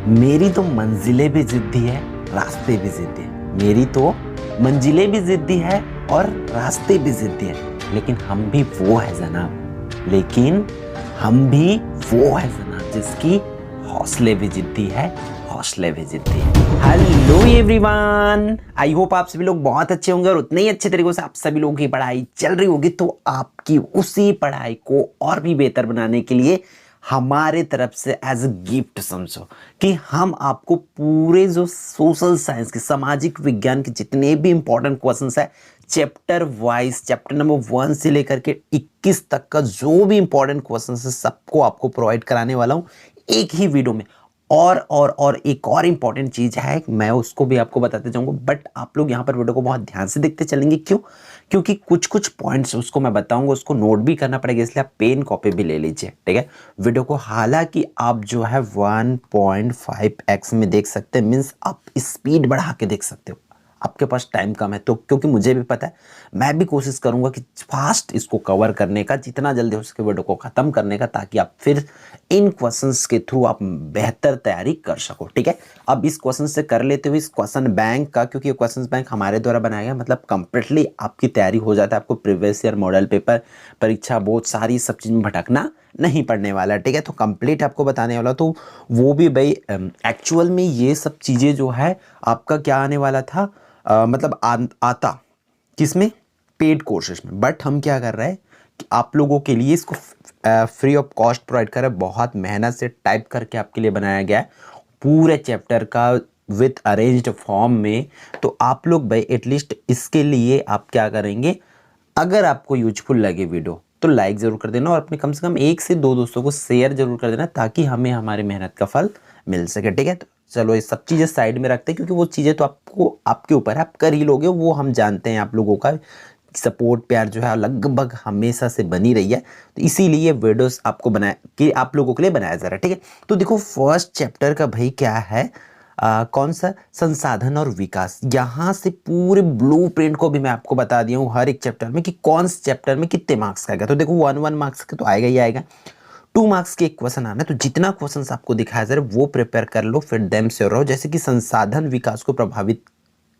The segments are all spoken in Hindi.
मेरी तो मंजिलें भी जिद्दी है, रास्ते भी जिद्दी है। मेरी तो मंजिलें भी जिद्दी है और रास्ते भी जिद्दी है। लेकिन हम भी वो है जनाब, जिसकी हौसले भी जिद्दी है, हौसले भी जिद्दी है। हेलो एवरीवन, आई होप आप सभी लोग बहुत अच्छे होंगे और उतने ही अच्छे तरीके से आप सभी लोगों की पढ़ाई चल रही होगी। तो आपकी उसी पढ़ाई को और भी बेहतर बनाने के लिए हमारे तरफ से एज अ गिफ्ट समझो कि हम आपको पूरे जो सोशल साइंस के, सामाजिक विज्ञान के जितने भी इंपॉर्टेंट क्वेश्चंस है, चैप्टर वाइज, चैप्टर नंबर 1 से लेकर के 21 तक का जो भी इंपॉर्टेंट क्वेश्चंस है सबको आपको प्रोवाइड कराने वाला हूं एक ही वीडियो में। और एक और इंपॉर्टेंट चीज है, मैं उसको भी आपको बताते जाऊंगा, बट आप लोग यहाँ पर वीडियो को बहुत ध्यान से देखते चलेंगे। क्यों? क्योंकि कुछ कुछ पॉइंट्स उसको मैं बताऊंगा, उसको नोट भी करना पड़ेगा, इसलिए आप पेन कॉपी भी ले लीजिए, ठीक है, वीडियो को। हालांकि आप जो है 1.5x में देख सकते हैं, मीन्स आप स्पीड बढ़ा के देख सकते हो, आपके पास टाइम कम है तो, क्योंकि मुझे भी पता है, मैं भी कोशिश करूंगा कि फास्ट इसको कवर करने का, जितना जल्दी हो सके वीडियो को खत्म करने का, ताकि आप फिर इन क्वेश्चंस के थ्रू आप बेहतर तैयारी कर सको, ठीक है। अब इस क्वेश्चन से कर लेते हुए इस क्वेश्चन बैंक का, क्योंकि ये क्वेश्चन बैंक हमारे द्वारा बनाया गया, मतलब कंप्लीटली आपकी तैयारी हो जाता है, आपको प्रीवियस ईयर मॉडल पेपर, परीक्षा बोर्ड, सारी सब चीज में भटकना नहीं पड़ने वाला, ठीक है। तो कंप्लीट आपको बताने वाला, तो वो भी भाई एक्चुअल में ये सब चीजें जो है आपका क्या आने वाला था, मतलब आता किसमें, पेड कोर्सेज में। बट हम क्या कर रहे हैं कि आप लोगों के लिए इसको फ्री ऑफ कॉस्ट प्रोवाइड कर रहे हैं, बहुत मेहनत से टाइप करके आपके लिए बनाया गया है पूरे चैप्टर का विथ अरेंज्ड फॉर्म में। तो आप लोग भाई एटलीस्ट इसके लिए आप क्या करेंगे, अगर आपको यूजफुल लगे वीडियो तो लाइक जरूर कर देना और अपने कम से कम 1 से 2 दोस्तों को शेयर जरूर कर देना, ताकि हमें हमारी मेहनत का फल मिल सके, ठीक है। तो चलो ये सब चीज़ें साइड में रखते हैं, क्योंकि वो चीज़ें तो आपको, आपके ऊपर है, आप कर ही लोगे, वो हम जानते हैं। आप लोगों का सपोर्ट प्यार जो है लगभग हमेशा से बनी रही है, तो इसीलिए वीडियोस आपको बनाया कि आप लोगों के लिए बनाया जा रहा है, ठीक है। तो देखो फर्स्ट चैप्टर का भाई क्या है, कौन सा, संसाधन और विकास। यहाँ से पूरे ब्लूप्रिंट को भी मैं आपको बता दिया हूँ हर एक चैप्टर में कि कौन से चैप्टर में कितने मार्क्स का आएगा। तो देखो 1 मार्क्स का तो आएगा ही आएगा, 2 मार्क्स के एक क्वेश्चन आना है, तो जितना क्वेश्चन आपको दिखाया जा रहा है वो प्रिपेयर कर लो, फिर देम से रहो। जैसे कि संसाधन विकास को प्रभावित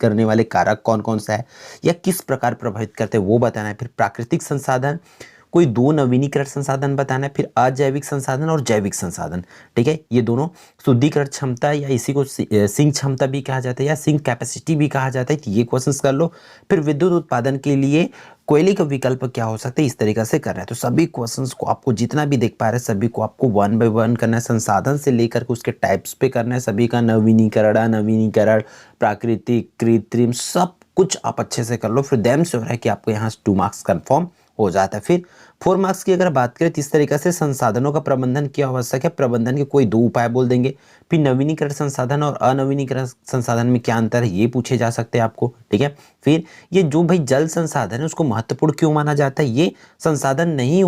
करने वाले कारक कौन कौन सा है या किस प्रकार प्रभावित करते हैं वो बताना है। फिर प्राकृतिक संसाधन, कोई 2 नवीनीकृत संसाधन बताना है। फिर अजैविक संसाधन और जैविक संसाधन, ठीक है, ये दोनों। शुद्धिकरण क्षमता या इसी को सिंक क्षमता भी कहा जाता है या सिंक कैपेसिटी भी कहा जाता है, तो ये क्वेश्चंस कर लो। फिर विद्युत उत्पादन के लिए कोयले का विकल्प क्या हो सकता है, इस तरीके से कर रहा है। तो सभी क्वेश्चंस को आपको जितना भी देख पा रहे हैं सभी को आपको 1 बाय 1 करना है, संसाधन से लेकर के उसके टाइप्स पे करना है, सभी का नवीनीकरण, अनवीनीकरण, प्राकृतिक, कृत्रिम, सब कुछ आप अच्छे से कर लो। फिर देम श्योर है कि आपको यहाँ 2 मार्क्स कंफर्म हो जाता है। फिर 4 मार्क्स की अगर बात करें तो इस तरीके से संसाधनों का प्रबंधन क्या आवश्यक है, प्रबंधन के कोई 2 उपाय बोल देंगे। फिर नवीनीकरण संसाधन और अनवीनीकरण संसाधन में क्या अंतर है ये पूछे जा सकते हैं आपको, ठीक है। फिर ये जो भाई जल संसाधन है उसको महत्वपूर्ण क्यों माना जाता है, ये संसाधन नहीं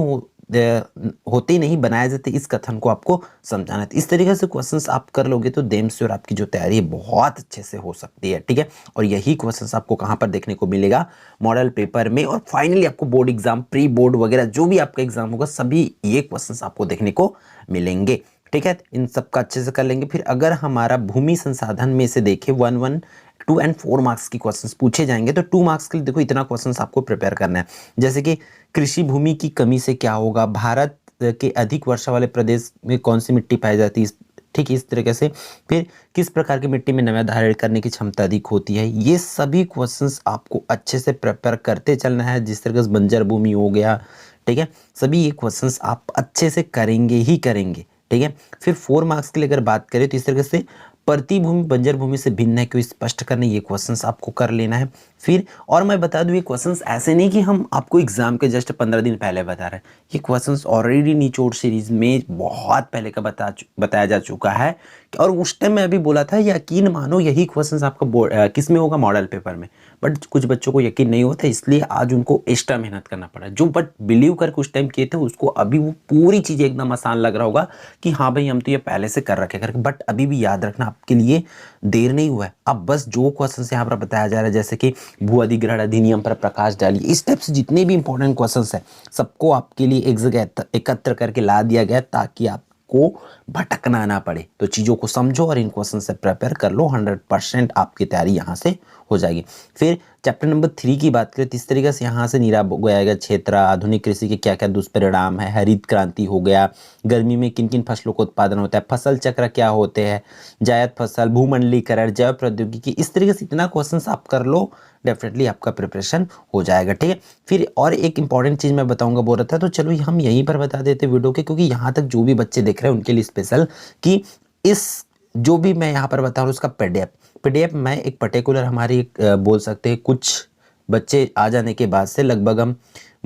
होते ही नहीं बनाए जाते, इस कथन को आपको समझाना है। तो इस तरीके से क्वेश्चंस आप कर लोगे तो देम श्योर आपकी जो तैयारी है बहुत अच्छे से हो सकती है, ठीक है। और यही क्वेश्चंस आपको कहाँ पर देखने को मिलेगा, मॉडल पेपर में, और फाइनली आपको बोर्ड एग्जाम, प्री बोर्ड वगैरह जो भी आपका एग्जाम होगा, सभी ये क्वेश्चंस आपको देखने को मिलेंगे, ठीक है। इन सबका अच्छे से कर लेंगे। फिर अगर हमारा भूमि संसाधन में से देखें 1, 2 एंड 4 मार्क्स की क्वेश्चंस पूछे जाएंगे, तो 2 मार्क्स के लिए देखो इतना क्वेश्चंस आपको प्रिपेयर करना है। जैसे कि कृषि भूमि की कमी से क्या होगा, भारत के अधिक वर्षा वाले प्रदेश में कौन सी मिट्टी पाई जाती है, ठीक है, इस तरीके से। फिर किस प्रकार की मिट्टी में नमी धारण करने की क्षमता अधिक होती है, ये सभी क्वेश्चंस आपको अच्छे से प्रिपेयर करते चलना है। जिस तरीके से बंजर भूमि हो गया, ठीक है, सभी ये क्वेश्चंस आप अच्छे से करेंगे ही करेंगे, ठीक है। फिर 4 मार्क्स के लिए अगर बात करें तो इस तरीके से प्रतिभूमि बंजर भूमि से भिन्न है क्यों, स्पष्ट करने, ये क्वेश्चंस आपको कर लेना है। फिर और मैं बता दूं ये क्वेश्चंस ऐसे नहीं कि हम आपको एग्जाम के जस्ट 15 दिन पहले बता रहे हैं, ये क्वेश्चंस ऑलरेडी निचोड़ सीरीज में बहुत पहले का बताया जा चुका है। और उस टाइम मैं अभी बोला था यकीन मानो यही क्वेश्चंस आपका किस में होगा, मॉडल पेपर में, बट कुछ बच्चों को यकीन नहीं होता, इसलिए आज उनको एक्स्ट्रा मेहनत करना पड़ा। जो बट बिलीव करके उस टाइम किए थे उसको अभी वो पूरी चीज़ एकदम आसान लग रहा होगा कि हाँ भाई हम तो ये पहले से कर रखे करके, बट अभी भी याद रखना आपके लिए देर नहीं हुआ है। अब बस जो क्वेश्चन यहाँ पर बताया जा रहा है, जैसे कि भू अधिग्रहण अधिनियम पर प्रकाश डालिए, इस टाइप से जितने भी इंपॉर्टेंट क्वेश्चन है सबको आपके लिए एक जगह एकत्र करके ला दिया गया ताकि आप आपको भटकना ना पड़े। तो चीज़ों को समझो और इन क्वेश्चन से प्रिपेयर कर लो, 100% आपकी तैयारी यहाँ से हो जाएगी। फिर चैप्टर नंबर 3 की बात करें तो इस तरीके से यहाँ से नीरा गया क्षेत्र, आधुनिक कृषि के क्या क्या दुष्परिणाम है, हरित क्रांति हो गया, गर्मी में किन किन फसलों का उत्पादन होता है, फसल चक्र क्या होते हैं, जायद फसल, भूमंडलीकरण, जैव प्रौद्योगिकी, इस तरीके से इतना क्वेश्चंस आप कर लो, डेफिनेटली आपका प्रिपरेशन हो जाएगा। ठीक है, फिर और एक इंपॉर्टेंट चीज़ मैं बताऊंगा बोल रहा था, तो चलो हम यहीं पर बता देते वीडियो के, क्योंकि यहाँ तक जो भी बच्चे देख रहे हैं उनके लिए स्पेशल, कि इस जो भी मैं यहाँ पर बता रहा हूँ उसका पीडीएफ मैं एक पर्टिकुलर हमारी बोल सकते हैं कुछ बच्चे आ जाने के बाद से लगभग हम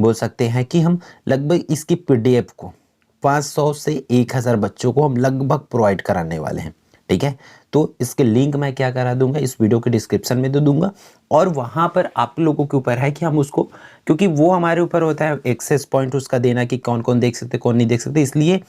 बोल सकते हैं कि हम लगभग इसकी पीडीएफ को 500 से 1000 बच्चों को हम लगभग प्रोवाइड कराने वाले हैं। ठीक है, तो इसके लिंक मैं क्या करा दूंगा, इस वीडियो के डिस्क्रिप्शन में दे दूंगा, और वहाँ पर आप लोगों के ऊपर है कि हम उसको, क्योंकि वो हमारे ऊपर होता है एक्सेस पॉइंट उसका देना कि कौन कौन देख सकते कौन नहीं देख सकते, इसलिए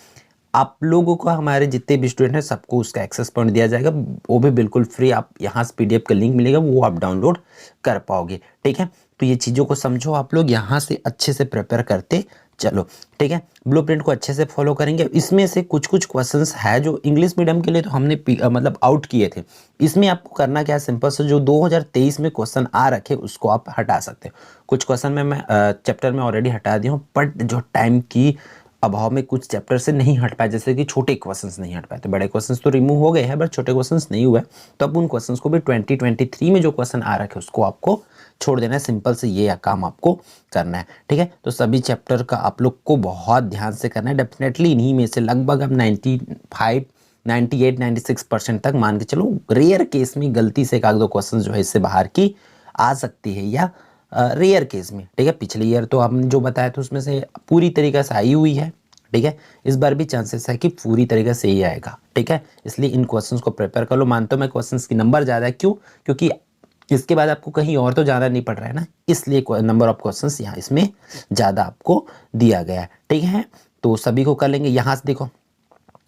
आप लोगों को, हमारे जितने भी स्टूडेंट हैं सबको उसका एक्सेस पॉइंट दिया जाएगा, वो भी बिल्कुल फ्री। आप यहाँ से पीडीएफ का लिंक मिलेगा, वो आप डाउनलोड कर पाओगे। ठीक है, तो ये चीज़ों को समझो, आप लोग यहाँ से अच्छे से प्रिपेयर करते चलो। ठीक है, ब्लूप्रिंट को अच्छे से फॉलो करेंगे। इसमें से कुछ कुछ क्वेश्चंस है जो इंग्लिश मीडियम के लिए तो हमने मतलब आउट किए थे। इसमें आपको करना क्या है, सिंपल से जो 2023 में क्वेश्चन आ रखे उसको आप हटा सकते हो। कुछ क्वेश्चन मैं चैप्टर में ऑलरेडी हटा दिया हूँ, बट जो टाइम की अभाव में कुछ चैप्टर से नहीं हट पाए, जैसे कि छोटे क्वेश्चंस नहीं हट पाए, तो बड़े क्वेश्चंस तो रिमूव हो गए हैं बट छोटे क्वेश्चंस नहीं हुए, तो अब उन क्वेश्चंस को भी 2023 में जो क्वेश्चन आ रखे उसको आपको छोड़ देना है। सिंपल से ये काम आपको करना है। ठीक है, तो सभी चैप्टर का आप लोग को बहुत ध्यान से करना है। डेफिनेटली इन्हीं में से लगभग अब 98-96% तक मान के चलो, रेयर केस में गलती से एक आध दो क्वेश्चन जो है इससे बाहर की आ सकती है, या रेयर केस में। ठीक है, पिछले ईयर तो हमने जो बताया था उसमें से पूरी तरीके से आई हुई है। ठीक है, इस बार भी चांसेस है कि पूरी तरीके से ही आएगा। ठीक है, इसलिए इन क्वेश्चंस को प्रिपेयर कर लो। मानता हूं मैं क्वेश्चंस की नंबर ज़्यादा है, क्यों, क्योंकि इसके बाद आपको कहीं और तो जाना नहीं पड़ रहा है ना, इसलिए नंबर ऑफ क्वेश्चंस यहाँ इसमें ज़्यादा आपको दिया गया है। ठीक है, तो सभी को कर लेंगे। यहाँ से देखो,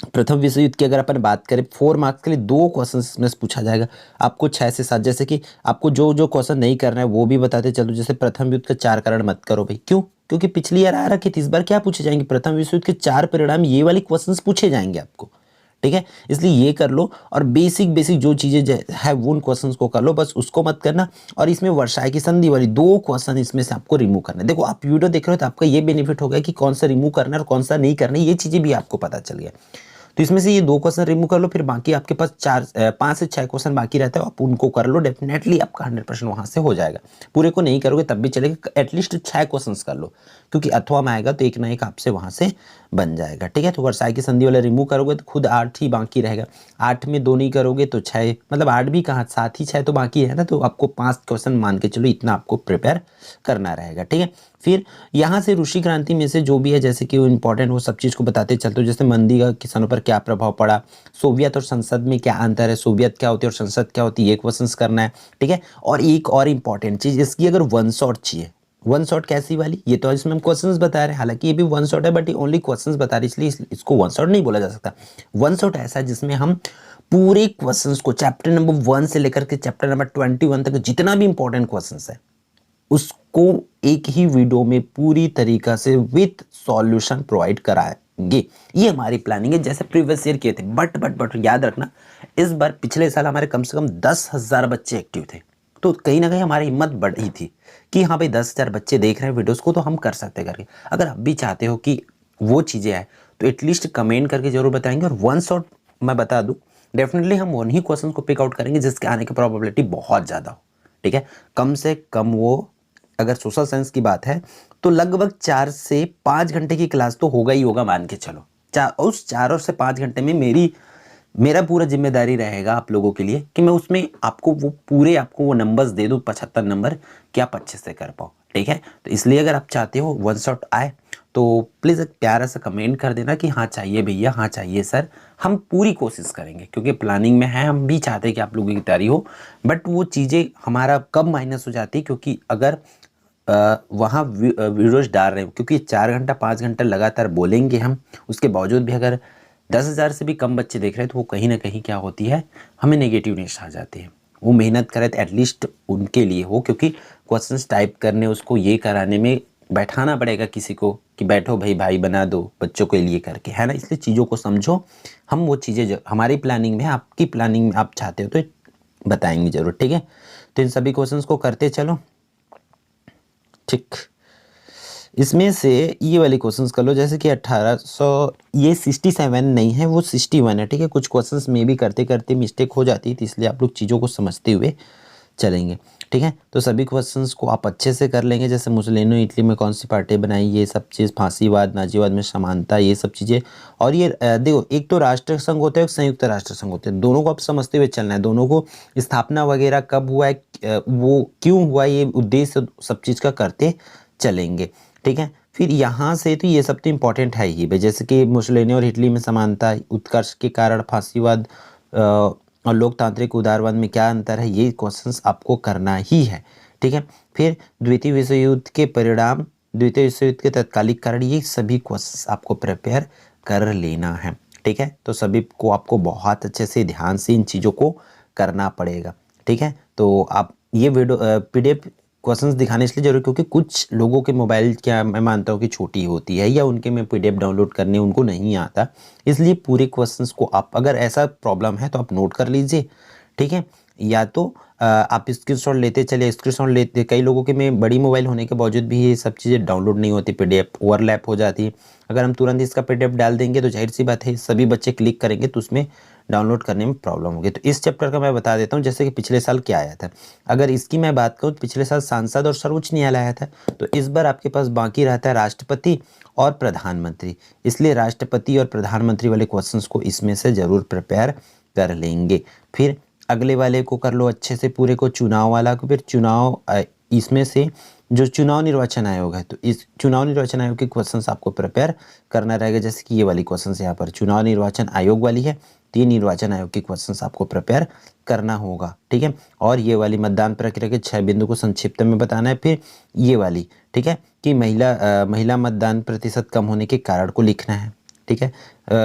प्रथम विश्व युद्ध की अगर अपन बात करें, 4 मार्क्स के लिए 2 क्वेश्चन इसमें से पूछा जाएगा आपको 6 से 7। जैसे कि आपको जो जो क्वेश्चन नहीं करना है वो भी बताते चलो। जैसे प्रथम युद्ध के 4 कारण मत करो भाई, क्यों, क्योंकि पिछली बार आ रखी थी, इस बार क्या पूछे जाएंगे, प्रथम विश्व युद्ध के 4 परिणाम, ये वाली क्वेश्चन पूछे जाएंगे आपको। ठीक है, इसलिए ये कर लो, और बेसिक जो चीज़ें है वो उन क्वेश्चंस को कर लो, बस उसको मत करना। और इसमें वर्षाय की संधि वाली 2 क्वेश्चन इसमें से आपको रिमूव करना है। देखो, आप वीडियो देख रहे हो तो आपका ये बेनिफिट हो गया कि कौन सा रिमूव करना है और कौन सा नहीं करना है, ये चीज़ें भी आपको पता चल गया। तो इसमें से ये 2 क्वेश्चन रिमूव कर लो, फिर बाकी आपके पास 5 से 6 क्वेश्चन बाकी रहता है, आप उनको कर लो। डेफिनेटली आपका 100% वहाँ से हो जाएगा। पूरे को नहीं करोगे तब भी चलेगा, एटलीस्ट 6 क्वेश्चन कर लो, क्योंकि अथवा में आएगा तो एक ना एक आपसे वहाँ से बन जाएगा। ठीक है, तो वर्षाय की संधि वाला रिमूव करोगे तो खुद 8 ही बाकी रहेगा। 8 में 2 नहीं करोगे तो 6, मतलब 8 भी कहाँ, 7 ही 6 तो बाकी है ना, तो आपको 5 क्वेश्चन मान के चलो, इतना आपको प्रिपेयर करना रहेगा। ठीक है, फिर यहाँ से ऋषि क्रांति में से जो भी है, जैसे कि वो इंपॉर्टेंट, वो सब चीज़ को बताते चलते हो। जैसे मंदी का किसानों पर क्या प्रभाव पड़ा, सोवियत और संसद में क्या अंतर है, सोवियत क्या होती है और संसद क्या होती है, ये क्वेश्चंस करना है। ठीक है, और एक और इंपॉर्टेंट चीज़, इसकी अगर 1 शॉट चाहिए, 1 शॉट कैसी वाली, ये तो इसमें हम क्वेश्चंस बता रहे हैं, हालांकि ये भी 1 शॉट है बट ये ओनली क्वेश्चंस बता रहे, इसलिए इसको 1 शॉट नहीं बोला जा सकता। 1 शॉट ऐसा है जिसमें हम पूरे क्वेश्चंस को चैप्टर नंबर 1 से लेकर के चैप्टर नंबर 21 तक जितना भी इंपॉर्टेंट क्वेश्चंस है उसको एक ही वीडियो में पूरी तरीका से विथ सॉल्यूशन प्रोवाइड कराएंगे। ये हमारी प्लानिंग है, जैसे प्रीवियस ईयर किए थे। बट याद रखना, इस बार पिछले साल हमारे कम से कम 10,000 बच्चे एक्टिव थे, तो कहीं ना कहीं हमारी हिम्मत बढ़ी थी कि हाँ भाई 10,000 बच्चे देख रहे हैं वीडियोस को, तो हम कर सकते करके। अगर आप भी चाहते हो कि वो चीज़ें आए तो एटलीस्ट कमेंट करके जरूर बताएंगे। और 1 शॉट मैं बता दूँ, डेफिनेटली हम उन्हीं क्वेश्चन को पिक आउट करेंगे जिसके आने की प्रोबेबिलिटी बहुत ज़्यादा हो। ठीक है, कम से कम वो, अगर सोशल साइंस की बात है तो लगभग 4 से 5 घंटे की क्लास तो होगा ही होगा, मान के चलो। उस 4 से 5 घंटे में मेरा पूरा जिम्मेदारी रहेगा आप लोगों के लिए कि मैं उसमें आपको वो नंबर्स दे दूँ, 75 नंबर, कि आप अच्छे से कर पाओ। ठीक है, तो इसलिए अगर आप चाहते हो 1 शॉट आए तो प्लीज़ एक प्यारा सा कमेंट कर देना कि हाँ चाहिए भैया, हाँ चाहिए सर। हम पूरी कोशिश करेंगे, क्योंकि प्लानिंग में है, हम भी चाहते हैं कि आप लोगों की तैयारी हो, बट वो चीज़ें हमारा कब माइनस हो जाती है, क्योंकि अगर वहाँ वीडियोज डाल रहे हो, क्योंकि 4 घंटा 5 घंटा लगातार बोलेंगे हम, उसके बावजूद भी अगर 10,000 से भी कम बच्चे देख रहे हैं तो वो कहीं ना कहीं क्या होती है, हमें नेगेटिवनेस आ जाती है। वो मेहनत करे तो एटलीस्ट उनके लिए हो, क्योंकि क्वेश्चंस टाइप करने, उसको ये कराने में बैठाना पड़ेगा किसी को, कि बैठो भाई भाई बना दो बच्चों के लिए करके, है ना। इसलिए चीज़ों को समझो। हम वो चीज़ें हमारी प्लानिंग में, आपकी प्लानिंग में आप चाहते हो तो बताएंगे ज़रूर, ठीक है। तो इन सभी क्वेश्चंस को करते चलो, ठीक। इसमें से ये वाले क्वेश्चंस कर लो, जैसे कि 1800, ये 67 नहीं है, वो 61 है, ठीक है। कुछ क्वेश्चंस में भी करते करते मिस्टेक हो जाती है, तो इसलिए आप लोग चीज़ों को समझते हुए चलेंगे, ठीक है। तो सभी क्वेश्चंस को आप अच्छे से कर लेंगे, जैसे मुसोलिनी इटली में कौन सी पार्टी बनाई, ये सब चीज़, फांसीवाद, नाजीवाद में समानता, ये सब चीज़ें। और ये देखो, एक तो राष्ट्र संघ होता है, एक संयुक्त राष्ट्र संघ होते हैं, दोनों को आप समझते हुए चलना है। दोनों को स्थापना वगैरह कब हुआ है, वो क्यों हुआ, ये उद्देश्य सब चीज़ का करते चलेंगे, ठीक है। फिर यहाँ से तो ये सब तो इम्पोर्टेंट है ही भाई, जैसे कि मुसोलिनी और हिटलर में समानता, उत्कर्ष के कारण फांसीवाद और लोकतांत्रिक उदारवाद में क्या अंतर है, ये क्वेश्चंस आपको करना ही है, ठीक है। फिर द्वितीय विश्व युद्ध के परिणाम, द्वितीय विश्व युद्ध के तत्कालिक कारण, ये सभी क्वेश्चंस आपको प्रिपेयर कर लेना है, ठीक है। तो सभी को आपको बहुत अच्छे से ध्यान से इन चीज़ों को करना पड़ेगा, ठीक है। तो आप ये वीडियो PDF क्वेश्चंस दिखाने इसलिए जरूरी क्योंकि कुछ लोगों के मोबाइल, क्या मैं मानता हूँ कि छोटी होती है, या उनके में PDF डाउनलोड करने उनको नहीं आता, इसलिए पूरे क्वेश्चंस को आप, अगर ऐसा प्रॉब्लम है तो आप नोट कर लीजिए, ठीक है। या तो आप स्क्रीनशॉट लेते चले, स्क्रीनशॉट लेते, कई लोगों के में बड़ी मोबाइल होने के बावजूद भी ये सब चीज़ें डाउनलोड नहीं होती, PDF ओवरलैप हो जाती है। अगर हम तुरंत इसका PDF डाल देंगे तो जाहिर सी बात है सभी बच्चे क्लिक करेंगे तो उसमें डाउनलोड करने में प्रॉब्लम होगी। तो इस चैप्टर का मैं बता देता हूँ, जैसे कि पिछले साल क्या आया था। अगर इसकी मैं बात करूँ तो पिछले साल सांसद और सर्वोच्च न्यायालय आया था, तो इस बार आपके पास बाकी रहता है राष्ट्रपति और प्रधानमंत्री, इसलिए राष्ट्रपति और प्रधानमंत्री वाले क्वेश्चंस को इसमें से ज़रूर प्रिपेयर कर लेंगे। फिर अगले वाले को कर लो अच्छे से पूरे को, चुनाव वाला को। फिर चुनाव, इसमें से जो चुनाव निर्वाचन आयोग है, तो इस चुनाव निर्वाचन आयोग के क्वेश्चंस आपको प्रिपेयर करना रहेगा, जैसे कि ये वाली क्वेश्चंस यहाँ पर चुनाव निर्वाचन आयोग वाली है, तो ये निर्वाचन आयोग के क्वेश्चंस आपको प्रिपेयर करना होगा, ठीक है। और ये वाली मतदान प्रक्रिया के 6 बिंदु को संक्षिप्त में बताना है। फिर ये वाली, ठीक है, कि महिला मतदान प्रतिशत कम होने के कारण को लिखना है, ठीक है।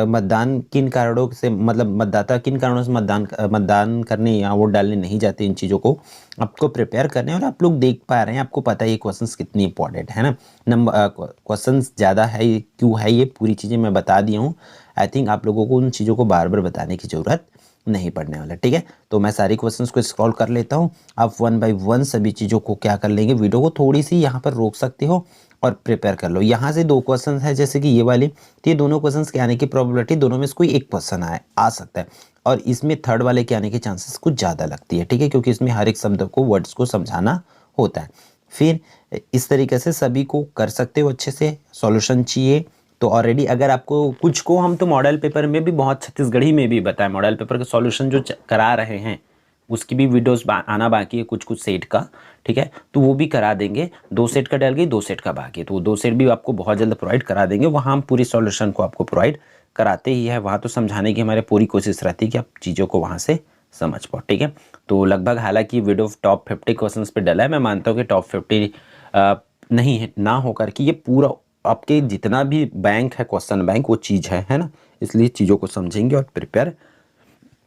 मतदान किन कारणों से, मतलब मतदाता किन कारणों से मतदान करने या वोट डालने नहीं जाते, इन चीज़ों को आपको प्रिपेयर करने हैं। और आप लोग देख पा रहे हैं, आपको पता है ये क्वेश्चंस कितनी इंपॉर्टेंट है ना। नंबर क्वेश्चंस ज़्यादा है, क्यों है, ये पूरी चीज़ें मैं बता दिया हूँ। आई थिंक आप लोगों को उन चीज़ों को बार बार बताने की ज़रूरत नहीं पड़ने वाला, ठीक है। तो मैं सारी क्वेश्चंस को स्क्रॉल कर लेता हूँ, आप 1 बाय 1 सभी चीज़ों को क्या कर लेंगे, वीडियो को थोड़ी सी यहाँ पर रोक सकते हो और प्रिपेयर कर लो। यहाँ से 2 क्वेश्चन है, जैसे कि ये वाले, तो ये दोनों क्वेश्चंस के आने की प्रोबेबिलिटी, दोनों में से कोई एक क्वेश्चन आ सकता है, और इसमें थर्ड वाले के आने के चांसेस कुछ ज़्यादा लगती है, ठीक है, क्योंकि इसमें हर एक शब्द को, वर्ड्स को समझाना होता है। फिर इस तरीके से सभी को कर सकते हो अच्छे से। सॉल्यूशन चाहिए तो ऑलरेडी, अगर आपको कुछ को हम तो मॉडल पेपर में भी बहुत, छत्तीसगढ़ी में भी बताएं, मॉडल पेपर का सॉल्यूशन जो करा रहे हैं उसकी भी वीडियोस आना बाकी है, कुछ सेट का, ठीक है, तो वो भी करा देंगे। 2 सेट का डल गई, 2 सेट का बाकी है, तो वो 2 सेट भी आपको बहुत जल्द प्रोवाइड करा देंगे। वहाँ हम पूरी सॉल्यूशन को आपको प्रोवाइड कराते ही है, वहाँ तो समझाने की हमारी पूरी कोशिश रहती है कि आप चीज़ों को वहाँ से समझ पाओ, ठीक है। तो लगभग, हालांकि वीडियो टॉप 50 क्वेश्चन पे डला है, मैं मानता हूँ कि टॉप 50 नहीं है, ना होकर कि ये पूरा आपके जितना भी बैंक है, क्वेश्चन बैंक, वो चीज़ है ना। इसलिए चीज़ों को समझेंगे और प्रिपेयर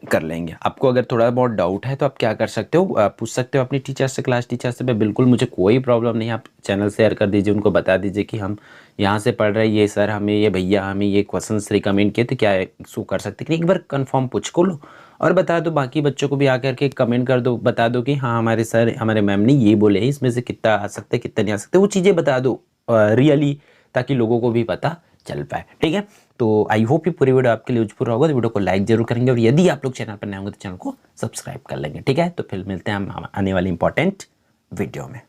कर लेंगे। आपको अगर थोड़ा बहुत डाउट है तो आप क्या कर सकते हो, पूछ सकते हो अपनी टीचर से, क्लास टीचर से। बिल्कुल, मुझे कोई प्रॉब्लम नहीं है, आप चैनल शेयर कर दीजिए, उनको बता दीजिए कि हम यहाँ से पढ़ रहे हैं, ये सर हमें, ये भैया हमें ये क्वेश्चंस रिकमेंड किए, तो क्या इसको कर सकते हैं। एक बार कंफर्म पूछ को लो और बता दो, बाकी बच्चों को भी आकर के कमेंट कर दो, बता दो कि हाँ हमारे सर, हमारे मैम ने ये बोले हैं, इसमें से कितना आ सकता है, कितना नहीं आ सकता, वो चीज़ें बता दो रियली, ताकि लोगों को भी पता चल पाए, ठीक है। तो आई होप ये पूरी वीडियो आपके लिए यूजफुल होगा, तो वीडियो को लाइक जरूर करेंगे, और यदि आप लोग चैनल पर नए होंगे तो चैनल को सब्सक्राइब कर लेंगे, ठीक है। तो फिर मिलते हैं हम आने वाली इंपॉर्टेंट वीडियो में।